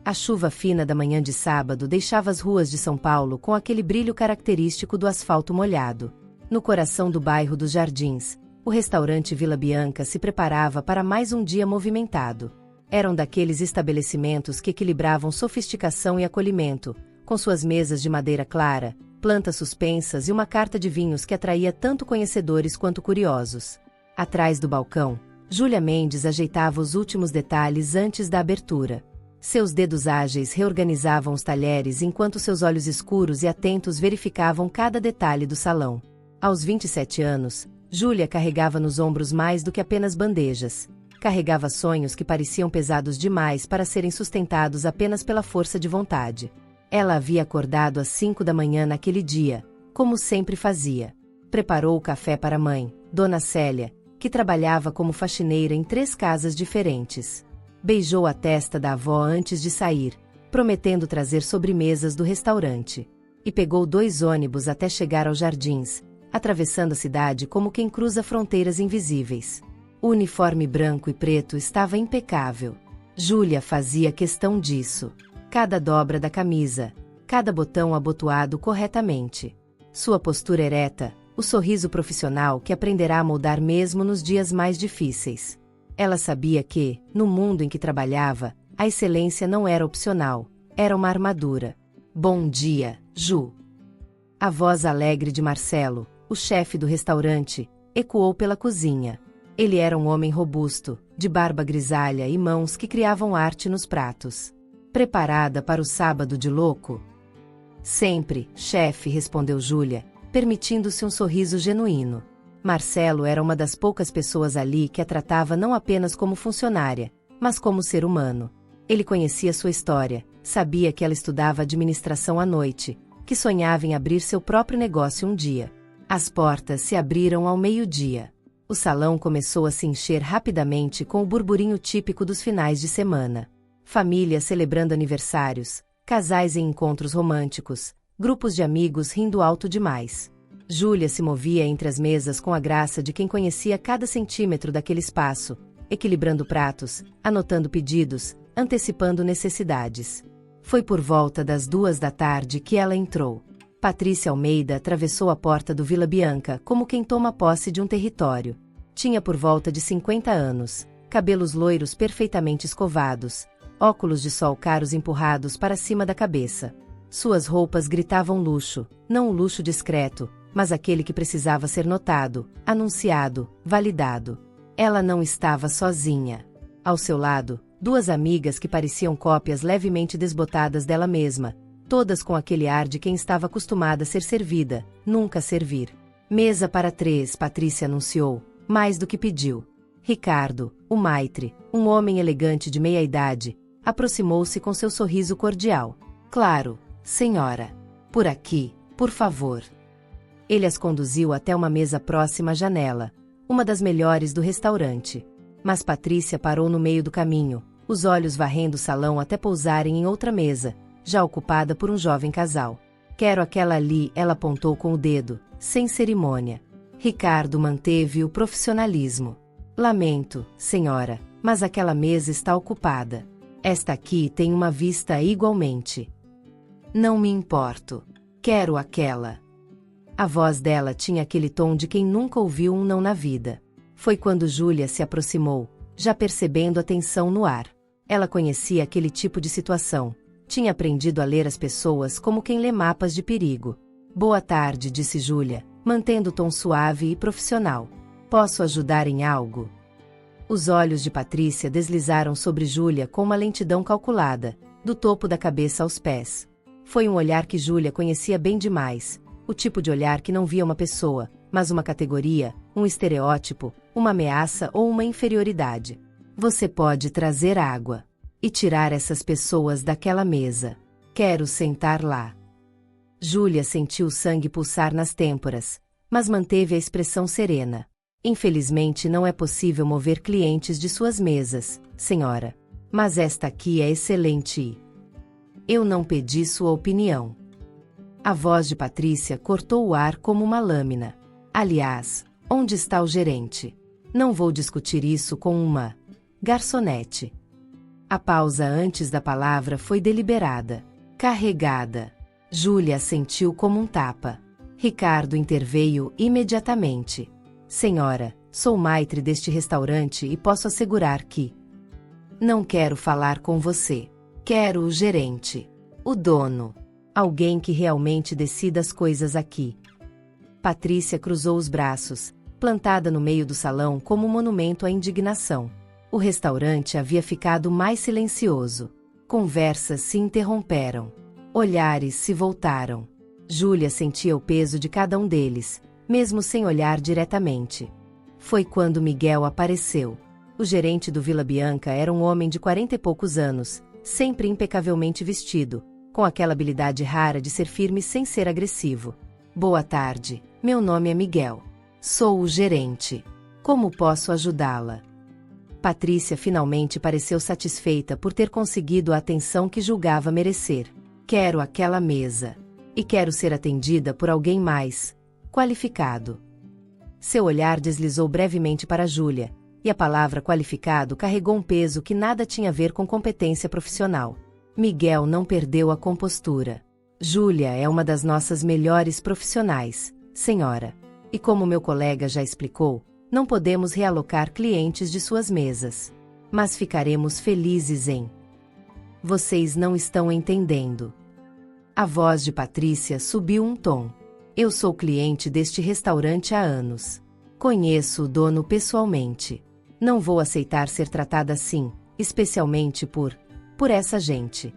A chuva fina da manhã de sábado deixava as ruas de São Paulo com aquele brilho característico do asfalto molhado. No coração do bairro dos Jardins, o restaurante Vila Bianca se preparava para mais um dia movimentado. Era um daqueles estabelecimentos que equilibravam sofisticação e acolhimento, com suas mesas de madeira clara, plantas suspensas e uma carta de vinhos que atraía tanto conhecedores quanto curiosos. Atrás do balcão, Júlia Mendes ajeitava os últimos detalhes antes da abertura. Seus dedos ágeis reorganizavam os talheres enquanto seus olhos escuros e atentos verificavam cada detalhe do salão. Aos 27 anos, Júlia carregava nos ombros mais do que apenas bandejas. Carregava sonhos que pareciam pesados demais para serem sustentados apenas pela força de vontade. Ela havia acordado às 5 da manhã naquele dia, como sempre fazia. Preparou o café para a mãe, Dona Célia, que trabalhava como faxineira em 3 casas diferentes. Beijou a testa da avó antes de sair, prometendo trazer sobremesas do restaurante. E pegou 2 ônibus até chegar aos Jardins, atravessando a cidade como quem cruza fronteiras invisíveis. O uniforme branco e preto estava impecável. Júlia fazia questão disso. Cada dobra da camisa, cada botão abotoado corretamente. Sua postura ereta, o sorriso profissional que aprenderá a moldar mesmo nos dias mais difíceis. Ela sabia que, no mundo em que trabalhava, a excelência não era opcional, era uma armadura. Bom dia, Ju. A voz alegre de Marcelo, o chefe do restaurante, ecoou pela cozinha. Ele era um homem robusto, de barba grisalha e mãos que criavam arte nos pratos. Preparada para o sábado de louco? Sempre, chefe, respondeu Júlia, permitindo-se um sorriso genuíno. Marcelo era uma das poucas pessoas ali que a tratava não apenas como funcionária, mas como ser humano. Ele conhecia sua história, sabia que ela estudava administração à noite, que sonhava em abrir seu próprio negócio um dia. As portas se abriram ao meio-dia. O salão começou a se encher rapidamente com o burburinho típico dos finais de semana. Famílias celebrando aniversários, casais em encontros românticos, grupos de amigos rindo alto demais. Júlia se movia entre as mesas com a graça de quem conhecia cada centímetro daquele espaço, equilibrando pratos, anotando pedidos, antecipando necessidades. Foi por volta das 2 da tarde que ela entrou. Patrícia Almeida atravessou a porta do Vila Bianca como quem toma posse de um território. Tinha por volta de 50 anos, cabelos loiros perfeitamente escovados, óculos de sol caros empurrados para cima da cabeça. Suas roupas gritavam luxo, não o luxo discreto, mas aquele que precisava ser notado, anunciado, validado. Ela não estava sozinha. Ao seu lado, 2 amigas que pareciam cópias levemente desbotadas dela mesma, todas com aquele ar de quem estava acostumada a ser servida, nunca servir. Mesa para 3, Patrícia anunciou, mais do que pediu. Ricardo, o maitre, um homem elegante de meia-idade, aproximou-se com seu sorriso cordial. Claro, senhora. Por aqui, por favor. Ele as conduziu até uma mesa próxima à janela, uma das melhores do restaurante. Mas Patrícia parou no meio do caminho, os olhos varrendo o salão até pousarem em outra mesa, já ocupada por um jovem casal. Quero aquela ali, ela apontou com o dedo, sem cerimônia. Ricardo manteve o profissionalismo. Lamento, senhora, mas aquela mesa está ocupada. Esta aqui tem uma vista igualmente. Não me importo. Quero aquela. A voz dela tinha aquele tom de quem nunca ouviu um não na vida. Foi quando Júlia se aproximou, já percebendo a tensão no ar. Ela conhecia aquele tipo de situação. Tinha aprendido a ler as pessoas como quem lê mapas de perigo. Boa tarde, disse Júlia, mantendo o tom suave e profissional. Posso ajudar em algo? Os olhos de Patrícia deslizaram sobre Júlia com uma lentidão calculada, do topo da cabeça aos pés. Foi um olhar que Júlia conhecia bem demais. O tipo de olhar que não via uma pessoa, mas uma categoria, um estereótipo, uma ameaça ou uma inferioridade. Você pode trazer água e tirar essas pessoas daquela mesa. Quero sentar lá. Júlia sentiu o sangue pulsar nas têmporas, mas manteve a expressão serena. Infelizmente não é possível mover clientes de suas mesas, senhora. Mas esta aqui é excelente e... Eu não pedi sua opinião. A voz de Patrícia cortou o ar como uma lâmina. Aliás, onde está o gerente? Não vou discutir isso com uma garçonete. A pausa antes da palavra foi deliberada. Carregada. Júlia sentiu como um tapa. Ricardo interveio imediatamente. Senhora, sou maitre deste restaurante e posso assegurar que... Não quero falar com você. Quero o gerente. O dono. Alguém que realmente decida as coisas aqui. Patrícia cruzou os braços, plantada no meio do salão como um monumento à indignação. O restaurante havia ficado mais silencioso. Conversas se interromperam. Olhares se voltaram. Júlia sentia o peso de cada um deles, mesmo sem olhar diretamente. Foi quando Miguel apareceu. O gerente do Vila Bianca era um homem de 40 e poucos anos, sempre impecavelmente vestido, com aquela habilidade rara de ser firme sem ser agressivo. Boa tarde, meu nome é Miguel. Sou o gerente. Como posso ajudá-la? Patrícia finalmente pareceu satisfeita por ter conseguido a atenção que julgava merecer. Quero aquela mesa. E quero ser atendida por alguém mais qualificado. Seu olhar deslizou brevemente para Júlia, e a palavra qualificado carregou um peso que nada tinha a ver com competência profissional. Miguel não perdeu a compostura. Júlia é uma das nossas melhores profissionais, senhora. E como meu colega já explicou, não podemos realocar clientes de suas mesas. Mas ficaremos felizes em... Vocês não estão entendendo. A voz de Patrícia subiu um tom. Eu sou cliente deste restaurante há anos. Conheço o dono pessoalmente. Não vou aceitar ser tratada assim, especialmente por essa gente.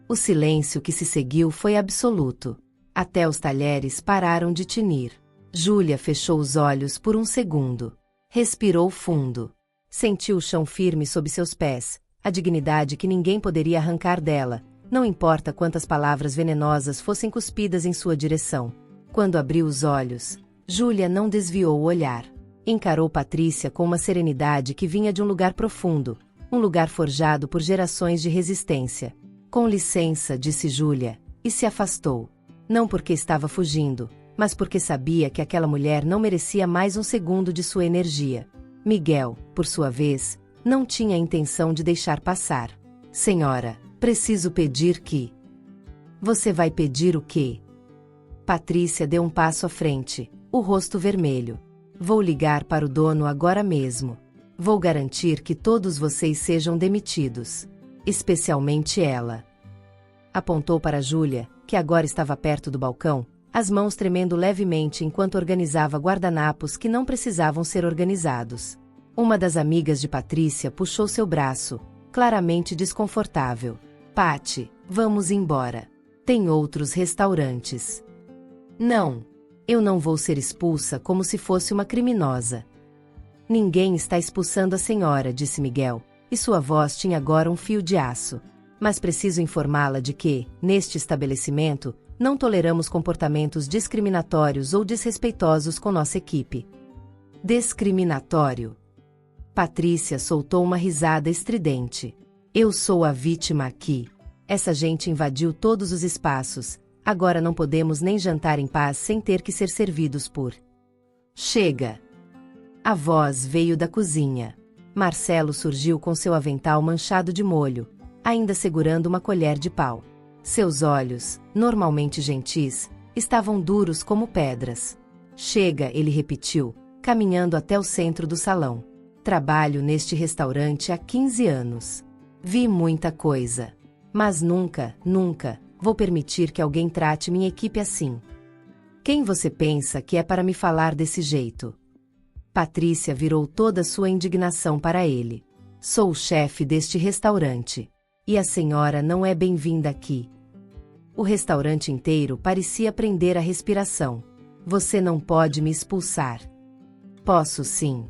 O silêncio que se seguiu foi absoluto. Até os talheres pararam de tinir. Júlia fechou os olhos por um segundo. Respirou fundo. Sentiu o chão firme sob seus pés, a dignidade que ninguém poderia arrancar dela, não importa quantas palavras venenosas fossem cuspidas em sua direção. Quando abriu os olhos, Júlia não desviou o olhar. Encarou Patrícia com uma serenidade que vinha de um lugar profundo, um lugar forjado por gerações de resistência. Com licença, disse Júlia, e se afastou. Não porque estava fugindo, mas porque sabia que aquela mulher não merecia mais um segundo de sua energia. Miguel, por sua vez, não tinha a intenção de deixar passar. Senhora, preciso pedir que... Você vai pedir o quê? Patrícia deu um passo à frente, o rosto vermelho. Vou ligar para o dono agora mesmo. Vou garantir que todos vocês sejam demitidos. Especialmente ela. Apontou para Júlia, que agora estava perto do balcão, as mãos tremendo levemente enquanto organizava guardanapos que não precisavam ser organizados. Uma das amigas de Patrícia puxou seu braço, claramente desconfortável. Pati, vamos embora. Tem outros restaurantes. Não. Eu não vou ser expulsa como se fosse uma criminosa. Ninguém está expulsando a senhora, disse Miguel, e sua voz tinha agora um fio de aço. Mas preciso informá-la de que, neste estabelecimento, não toleramos comportamentos discriminatórios ou desrespeitosos com nossa equipe. Discriminatório? Patrícia soltou uma risada estridente. Eu sou a vítima aqui. Essa gente invadiu todos os espaços. Agora não podemos nem jantar em paz sem ter que ser servidos por... Chega! A voz veio da cozinha. Marcelo surgiu com seu avental manchado de molho, ainda segurando uma colher de pau. Seus olhos, normalmente gentis, estavam duros como pedras. Chega, ele repetiu, caminhando até o centro do salão. Trabalho neste restaurante há 15 anos. Vi muita coisa. Mas nunca, nunca, vou permitir que alguém trate minha equipe assim. Quem você pensa que é para me falar desse jeito? Patrícia virou toda sua indignação para ele. Sou o chefe deste restaurante. E a senhora não é bem-vinda aqui. O restaurante inteiro parecia prender a respiração. Você não pode me expulsar. Posso sim.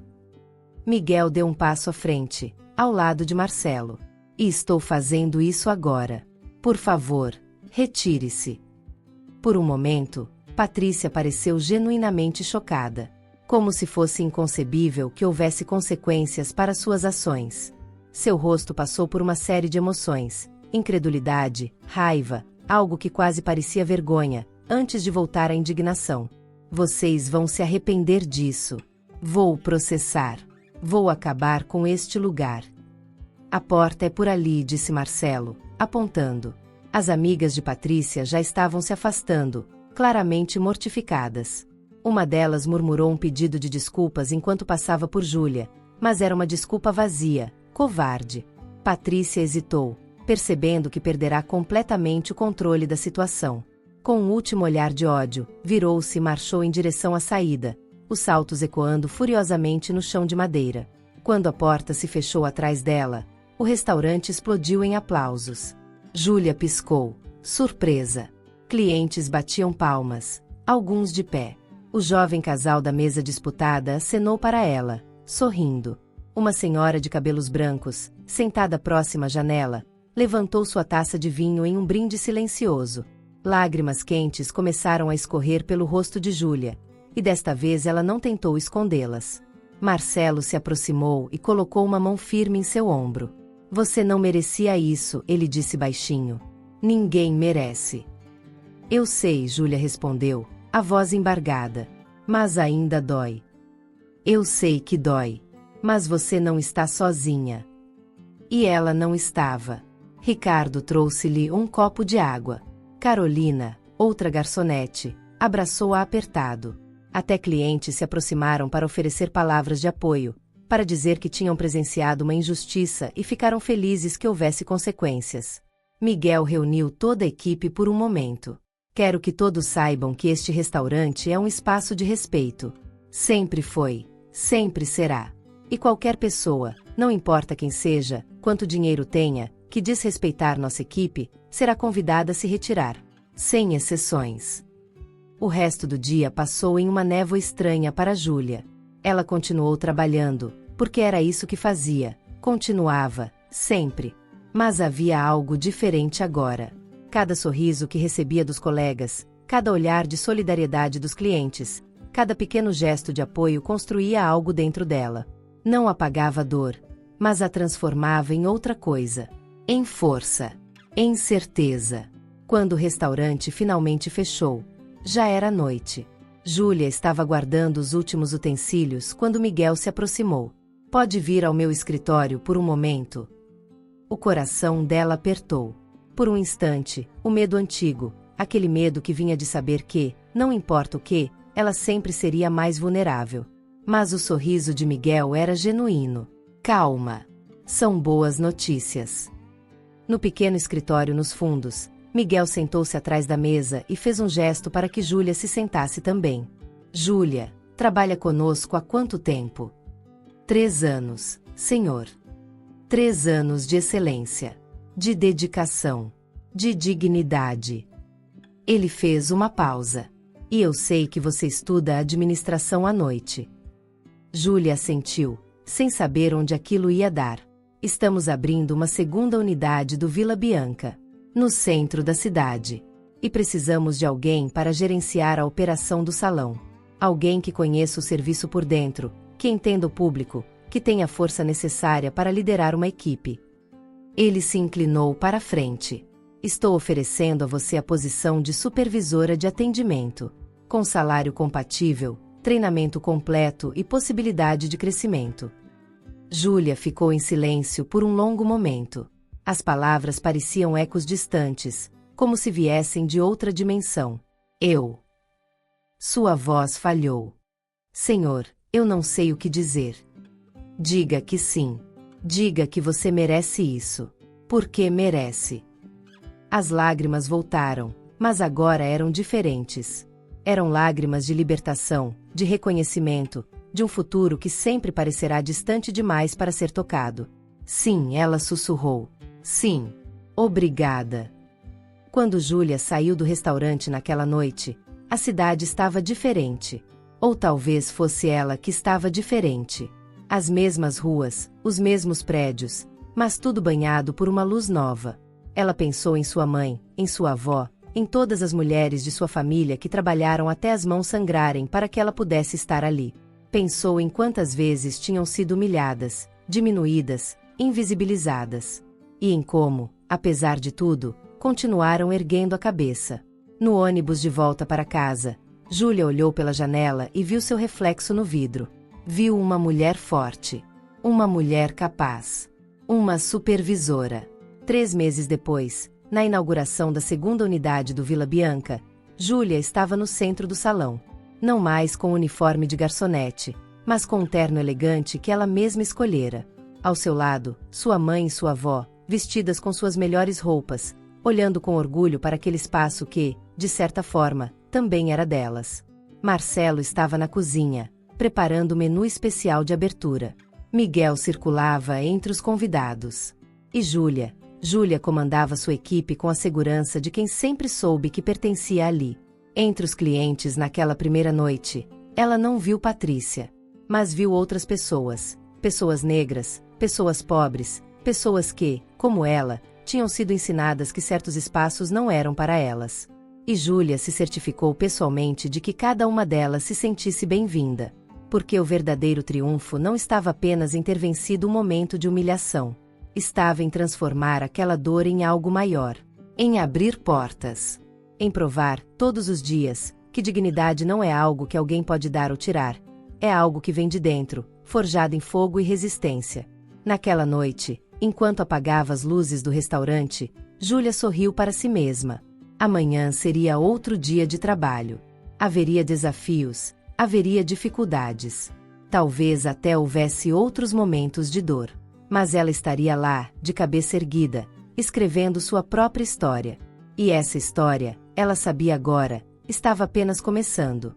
Miguel deu um passo à frente, ao lado de Marcelo. E estou fazendo isso agora. Por favor, retire-se. Por um momento, Patrícia pareceu genuinamente chocada. Como se fosse inconcebível que houvesse consequências para suas ações. Seu rosto passou por uma série de emoções, incredulidade, raiva, algo que quase parecia vergonha, antes de voltar à indignação. Vocês vão se arrepender disso. Vou processar. Vou acabar com este lugar. A porta é por ali, disse Marcelo, apontando. As amigas de Patrícia já estavam se afastando, claramente mortificadas. Uma delas murmurou um pedido de desculpas enquanto passava por Júlia, mas era uma desculpa vazia, covarde. Patrícia hesitou, percebendo que perderá completamente o controle da situação. Com um último olhar de ódio, virou-se e marchou em direção à saída, os saltos ecoando furiosamente no chão de madeira. Quando a porta se fechou atrás dela, o restaurante explodiu em aplausos. Júlia piscou, surpresa. Clientes batiam palmas, alguns de pé. O jovem casal da mesa disputada acenou para ela, sorrindo. Uma senhora de cabelos brancos, sentada próxima à janela, levantou sua taça de vinho em um brinde silencioso. Lágrimas quentes começaram a escorrer pelo rosto de Júlia, e desta vez ela não tentou escondê-las. Marcelo se aproximou e colocou uma mão firme em seu ombro. Você não merecia isso, ele disse baixinho. Ninguém merece. Eu sei, Júlia respondeu, a voz embargada. Mas ainda dói. Eu sei que dói. Mas você não está sozinha. E ela não estava. Ricardo trouxe-lhe um copo de água. Carolina, outra garçonete, abraçou-a apertado. Até clientes se aproximaram para oferecer palavras de apoio, para dizer que tinham presenciado uma injustiça e ficaram felizes que houvesse consequências. Miguel reuniu toda a equipe por um momento. Quero que todos saibam que este restaurante é um espaço de respeito. Sempre foi, sempre será. E qualquer pessoa, não importa quem seja, quanto dinheiro tenha, que desrespeitar nossa equipe, será convidada a se retirar. Sem exceções. O resto do dia passou em uma névoa estranha para Júlia. Ela continuou trabalhando, porque era isso que fazia, continuava, sempre. Mas havia algo diferente agora. Cada sorriso que recebia dos colegas, cada olhar de solidariedade dos clientes, cada pequeno gesto de apoio construía algo dentro dela. Não apagava a dor, mas a transformava em outra coisa. Em força. Em certeza. Quando o restaurante finalmente fechou, já era noite. Júlia estava guardando os últimos utensílios quando Miguel se aproximou. Pode vir ao meu escritório por um momento? O coração dela apertou. Por um instante, o medo antigo, aquele medo que vinha de saber que, não importa o que, ela sempre seria mais vulnerável. Mas o sorriso de Miguel era genuíno. Calma. São boas notícias. No pequeno escritório nos fundos, Miguel sentou-se atrás da mesa e fez um gesto para que Júlia se sentasse também. Júlia, trabalha conosco há quanto tempo? 3 anos, senhor. 3 anos de excelência, de dedicação, de dignidade. Ele fez uma pausa. E eu sei que você estuda administração à noite. Júlia assentiu, sem saber onde aquilo ia dar. Estamos abrindo uma segunda unidade do Vila Bianca, no centro da cidade. E precisamos de alguém para gerenciar a operação do salão. Alguém que conheça o serviço por dentro, que entenda o público, que tenha a força necessária para liderar uma equipe. Ele se inclinou para a frente. Estou oferecendo a você a posição de supervisora de atendimento, com salário compatível, treinamento completo e possibilidade de crescimento. Júlia ficou em silêncio por um longo momento. As palavras pareciam ecos distantes, como se viessem de outra dimensão. Eu. Sua voz falhou. Senhor, eu não sei o que dizer. Diga que sim. Diga que você merece isso. Porque merece. As lágrimas voltaram, mas agora eram diferentes. Eram lágrimas de libertação, de reconhecimento, de um futuro que sempre parecerá distante demais para ser tocado. Sim, ela sussurrou. Sim. Obrigada. Quando Júlia saiu do restaurante naquela noite, a cidade estava diferente. Ou talvez fosse ela que estava diferente. As mesmas ruas, os mesmos prédios, mas tudo banhado por uma luz nova. Ela pensou em sua mãe, em sua avó, em todas as mulheres de sua família que trabalharam até as mãos sangrarem para que ela pudesse estar ali. Pensou em quantas vezes tinham sido humilhadas, diminuídas, invisibilizadas. E em como, apesar de tudo, continuaram erguendo a cabeça. No ônibus de volta para casa, Júlia olhou pela janela e viu seu reflexo no vidro. Viu uma mulher forte. Uma mulher capaz. Uma supervisora. 3 meses depois, na inauguração da segunda unidade do Vila Bianca, Júlia estava no centro do salão. Não mais com o uniforme de garçonete, mas com um terno elegante que ela mesma escolhera. Ao seu lado, sua mãe e sua avó, vestidas com suas melhores roupas, olhando com orgulho para aquele espaço que, de certa forma, também era delas. Marcelo estava na cozinha, preparando o menu especial de abertura. Miguel circulava entre os convidados. E Júlia comandava sua equipe com a segurança de quem sempre soube que pertencia ali. Entre os clientes naquela primeira noite, ela não viu Patrícia, mas viu outras pessoas. Pessoas negras, pessoas pobres, pessoas que, como ela, tinham sido ensinadas que certos espaços não eram para elas. E Júlia se certificou pessoalmente de que cada uma delas se sentisse bem-vinda. Porque o verdadeiro triunfo não estava apenas em ter vencido um momento de humilhação. Estava em transformar aquela dor em algo maior. Em abrir portas. Em provar, todos os dias, que dignidade não é algo que alguém pode dar ou tirar. É algo que vem de dentro, forjado em fogo e resistência. Naquela noite, enquanto apagava as luzes do restaurante, Júlia sorriu para si mesma. Amanhã seria outro dia de trabalho. Haveria desafios, haveria dificuldades. Talvez até houvesse outros momentos de dor. Mas ela estaria lá, de cabeça erguida, escrevendo sua própria história. E essa história, ela sabia agora, estava apenas começando.